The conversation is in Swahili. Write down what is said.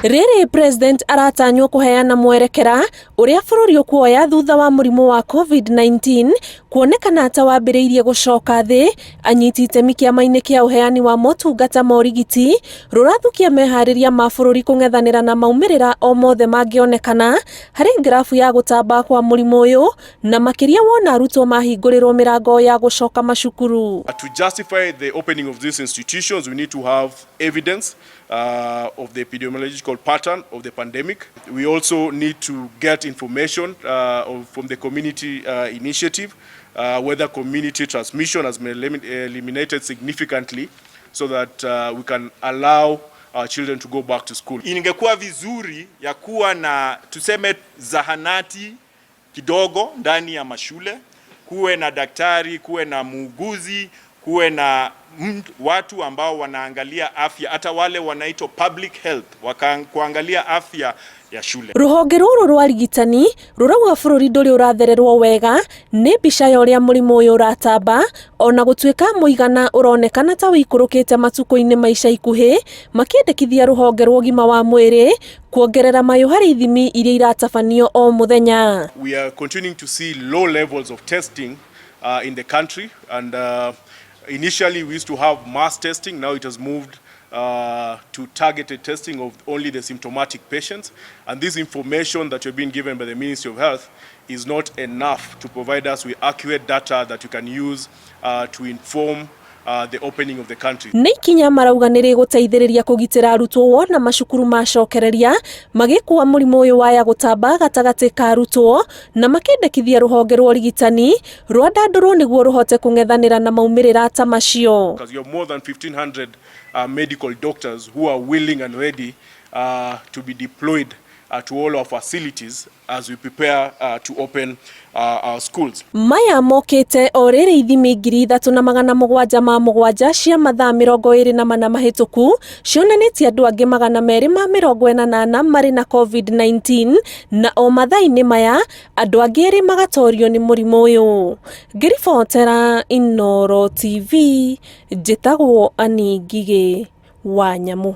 Rĩrĩ president aratanywo kuheana mwerekera uria bururi ukuoya thutha wa murimu wa COVID-19 kuonekana ta wambiriirie gucoka thi. Anyiti itemi kiama-ini kia uheani wa motungata ma urigiti rurathukia mehariria ma bururi kung'ethanira na maumirira o mothe mangionekana hari grafu ya gutamba kwa murimu uyu na makiria wona arutwo mahingurirwo mirango ya gucoka macukuru. To justify the opening of these institutions, we need to have evidence of the epidemiological pattern of the pandemic. We also need to get information from the community initiative, whether community transmission has been eliminated significantly so that we can allow our children to go back to school. Ingekuwa vizuri ya kuwa na tuseme zahanati kidogo ndani ya mashule, kuwe na daktari, kuwe na muuguzi, kuwe na watu ambao wanaangalia afya, hata wale wanaitwa public health, kuangalia afya ya shule. Ruhonge ruru rwa rigitani rurauga bururi nduri urathererwo wega ni mbica ya uria murimu uyu uratamba, ona gutuika muigana uronekana ta wikurukite matuko-ini ma ica ikuhi, makiendekithia ruhonge rwa ugima wa mwiri kuongerera mayu hari ithimi iria iratabanio o muthenya. We are continuing to see low levels of testing in the country, and initially we used to have mass testing. Now it has moved to targeted testing of only the symptomatic patients, and this information that you're being given by the Ministry of Health is not enough to provide us with accurate data that you can use to inform the opening of the country. Nĩikinya marauga nĩ rĩgũteithĩrĩria kũgitĩra arutwo wona macukuru macokereria magĩkua mũrimũ ũyũ waya gũtamba gatagatĩ ka arutwo na makendekithia rũhonge rwa ũrigitani rwandandũrwo nĩguo rũhote kũng'ethanĩra na maumĩrĩra ta macio. Because you have more than 1,500 medical doctors who are willing and ready to be deployed to all our facilities as we prepare to open our schools. Maya mokite o rĩrĩ ithimi 3,777 cia mathaa 24 mahĩtũku cionanĩtie andũ angĩ 248 marĩ na COVID-19 na o mathaa-inĩ maya andũ angĩ 2 magatorio nĩ mũrimũ ũyũ. Ngĩribotera Inooro TV, njĩtagwo Ani Ngigĩ wa Nyamũ.